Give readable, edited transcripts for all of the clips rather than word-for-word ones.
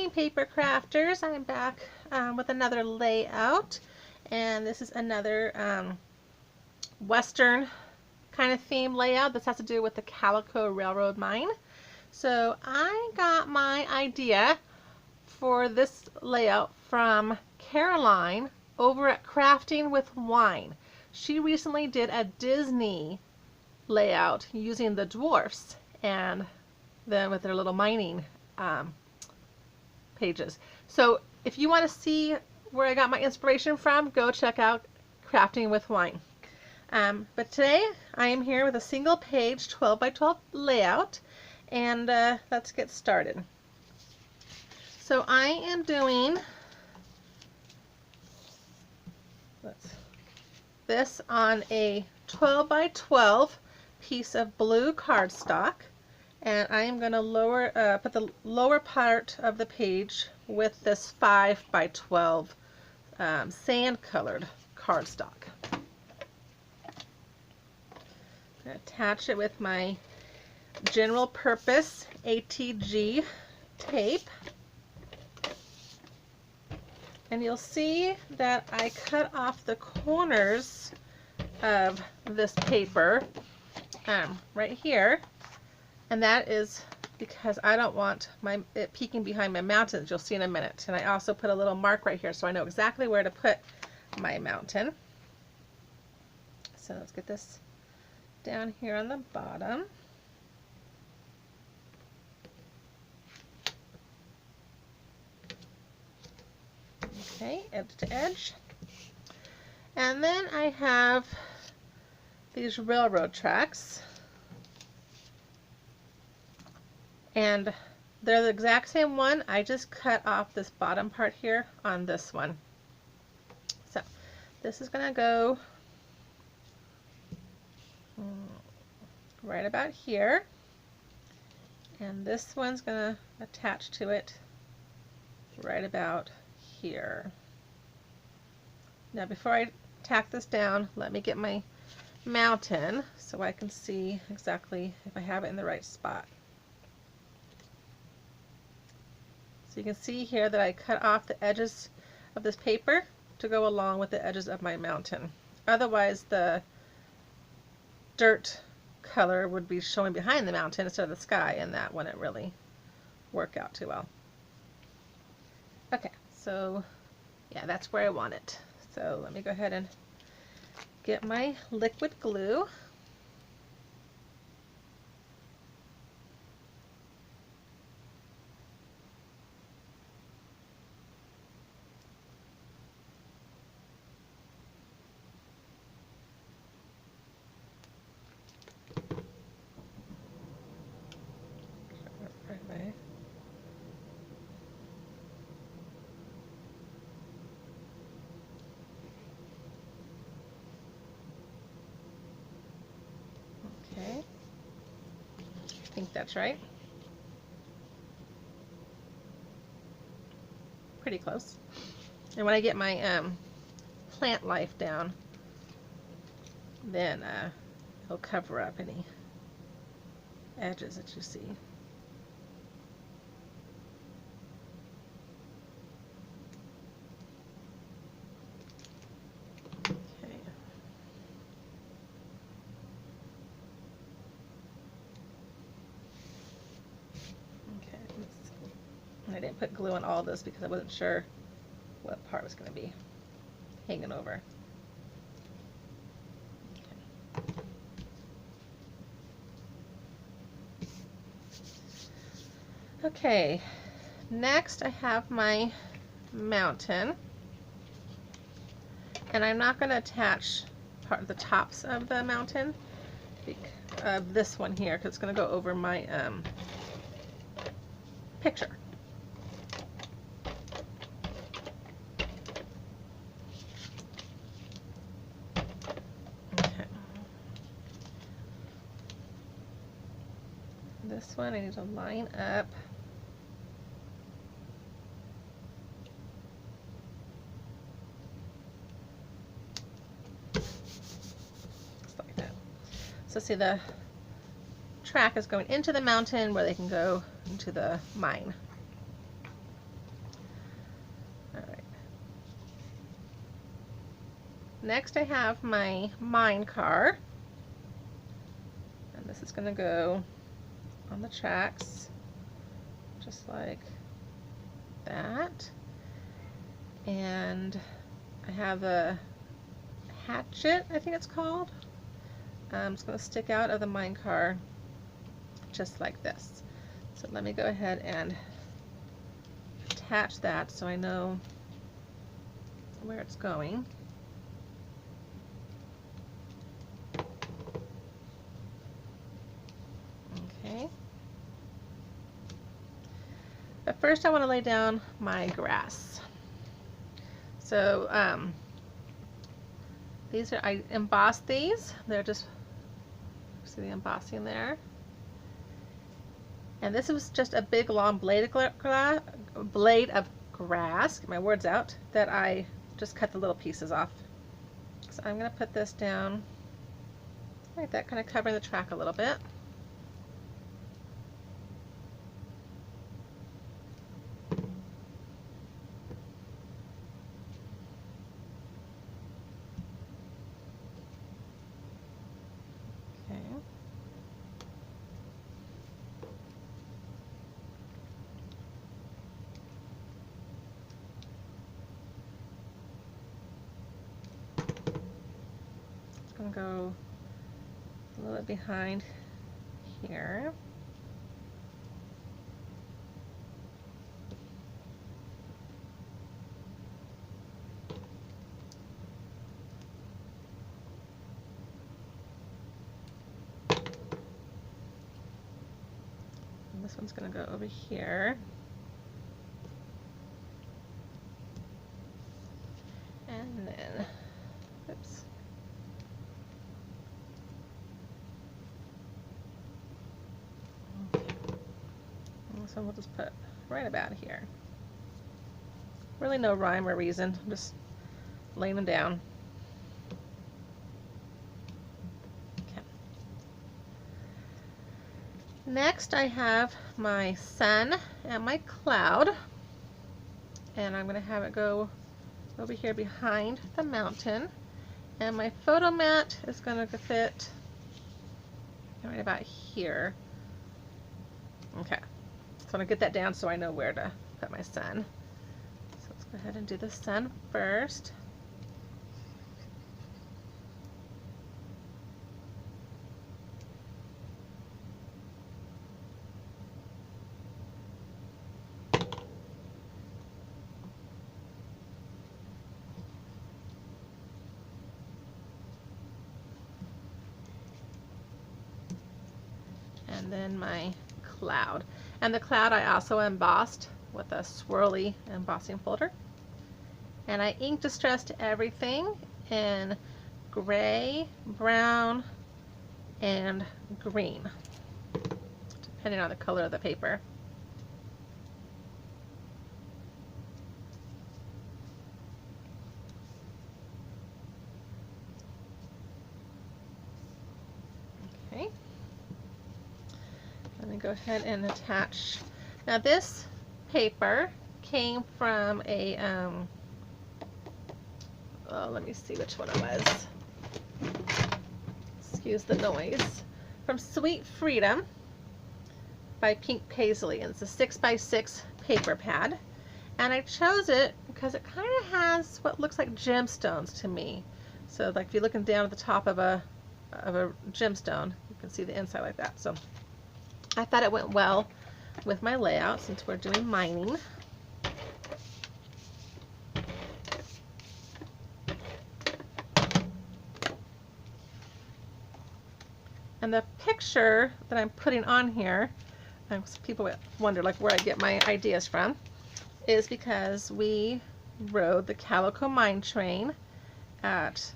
morning, paper crafters. I'm back with another layout, and this is another Western kind of theme layout. This has to do with the Calico Railroad mine. So I got my idea for this layout from Caroline over at Crafting with Wine. She recently did a Disney layout using the dwarfs and then with their little mining pages. So if you want to see where I got my inspiration from, go check out Crafting with Wine. But today I am here with a single page 12 by 12 layout, and let's get started. So I am doing this on a 12 by 12 piece of blue cardstock. And I am going to put the lower part of the page with this 5 by 12 sand colored cardstock. I'm going to attach it with my general purpose ATG tape. And you'll see that I cut off the corners of this paper right here. And that is because I don't want it peeking behind my mountain, as you'll see in a minute. And I also put a little mark right here so I know exactly where to put my mountain. So let's get this down here on the bottom. Okay, edge to edge. And then I have these railroad tracks. And they're the exact same one. I just cut off this bottom part here on this one. So this is going to go right about here. And this one's going to attach to it right about here. Now before I tack this down, let me get my mountain so I can see exactly if I have it in the right spot. So you can see here that I cut off the edges of this paper to go along with the edges of my mountain. Otherwise the dirt color would be showing behind the mountain instead of the sky, and that wouldn't really work out too well. Okay, so yeah, that's where I want it. So let me go ahead and get my liquid glue. Okay, I think that's right. Pretty close. And when I get my plant life down, then it'll cover up any edges that you see. I didn't put glue on all this because I wasn't sure what part was going to be hanging over. Okay, next I have my mountain, and I'm not going to attach part of the tops of the mountain of this one here because it's going to go over my picture. This one I need to line up. Just like that. So see, the track is going into the mountain where they can go into the mine. next I have my mine car, and this is going to go on the tracks just like that. And I have a hatchet, I think it's called. It's going to stick out of the mine car just like this. So let me go ahead and attach that so I know where it's going. Okay. But first I want to lay down my grass. So these are, I embossed these. They're just, see the embossing there. And this was just a big long blade of grass, get my words out, that I just cut the little pieces off. So I'm going to put this down like that, kind of covering the track a little bit. I'm going to go a little bit behind here. And this one's going to go over here. And then, oops. So we'll just put right about here. Really no rhyme or reason. I'm just laying them down. Okay. Next I have my sun and my cloud. And I'm going to have it go over here behind the mountain. And my photo mat is going to fit right about here. Okay. So I'm going to get that down so I know where to put my sun. So let's go ahead and do the sun first. And then my cloud. And the cloud I also embossed with a swirly embossing folder. And I ink distressed everything in gray, brown, and green, depending on the color of the paper. Okay. Let me go ahead and attach. Now this paper came from a, oh, let me see which one it was. Excuse the noise. From Sweet Freedom by Pink Paisley. And it's a 6x6 paper pad. And I chose it because it kind of has what looks like gemstones to me. So like if you're looking down at the top of a gemstone, you can see the inside like that. So I thought it went well with my layout since we're doing mining. And the picture that I'm putting on here, people wonder like where I get my ideas from, is because we rode the Calico mine train at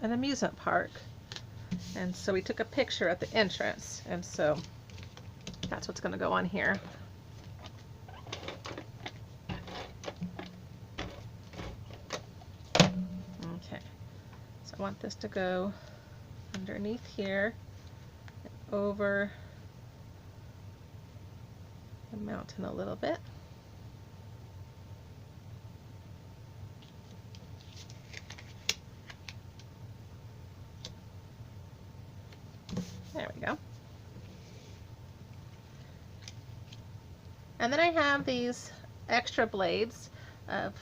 an amusement park. And so we took a picture at the entrance, and so that's what's going to go on here. Okay, so I want this to go underneath here, over the mountain a little bit. And then I have these extra blades of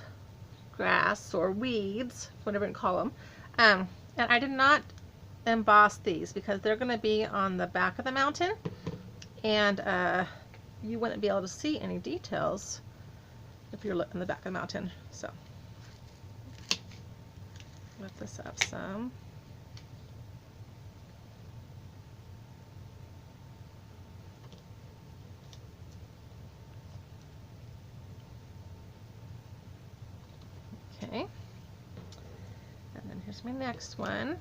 grass or weeds, whatever you call them. And I did not emboss these because they're going to be on the back of the mountain, and you wouldn't be able to see any details if you're looking in the back of the mountain. So lift this up some. Okay, and then here's my next one.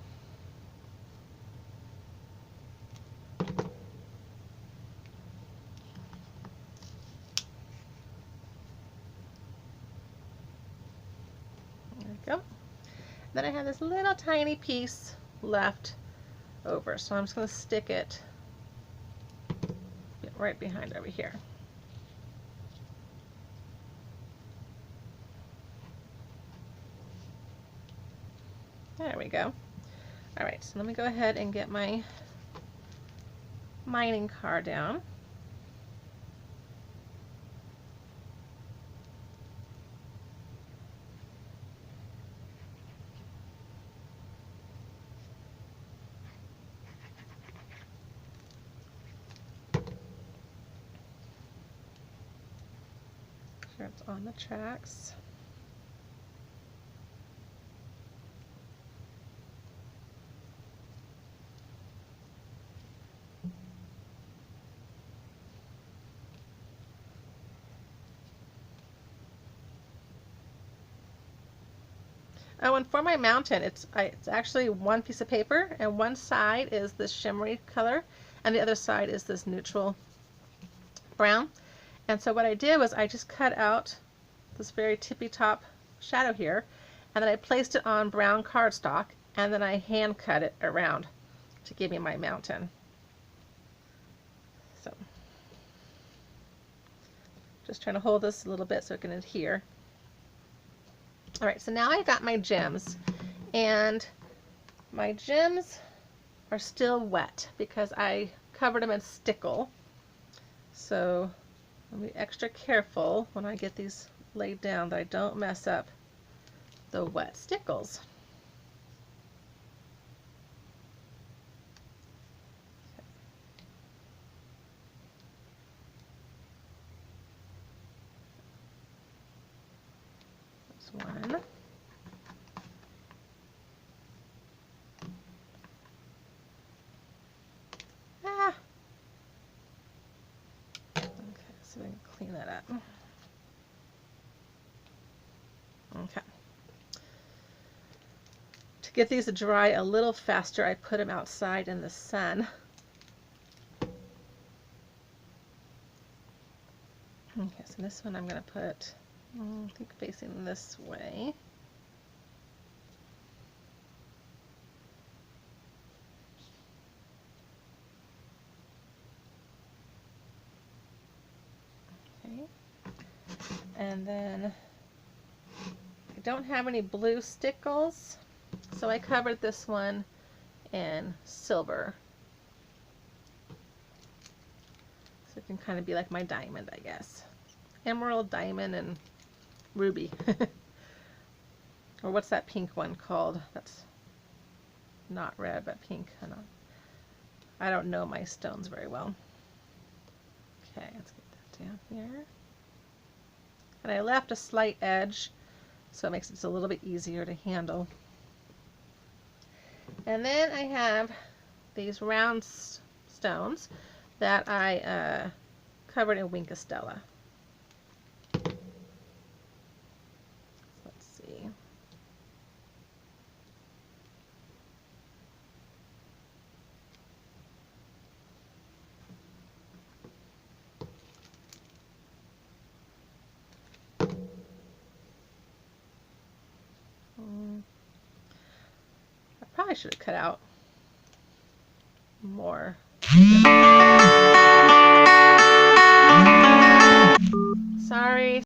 There we go. Then I have this little tiny piece left over, so I'm just going to stick it right behind over here. There we go. All right, so let me go ahead and get my mining car down. Sure it's on the tracks. Oh, and for my mountain, it's actually one piece of paper, and one side is this shimmery color, and the other side is this neutral brown. And so what I did was I just cut out this very tippy top shadow here, and then I placed it on brown cardstock, and then I hand cut it around to give me my mountain. So just trying to hold this a little bit so it can adhere. All right, so now I've got my gems, and my gems are still wet because I covered them in stickle. So I'll be extra careful when I get these laid down that I don't mess up the wet stickles. One. Ah. Okay, so we can clean that up. Okay. To get these to dry a little faster, I put them outside in the sun. Okay, so this one I'm going to put, I think, facing this way. Okay. And then I don't have any blue stickles, so I covered this one in silver. So it can kind of be like my diamond, I guess. Emerald, diamond, and ruby. Or what's that pink one called? That's not red, but pink. I don't know my stones very well. Okay, let's get that down here. And I left a slight edge, so it makes it just a little bit easier to handle. And then I have these round stones that I covered in Wink of Stella. Let's see. I probably should have cut out more. Sorry.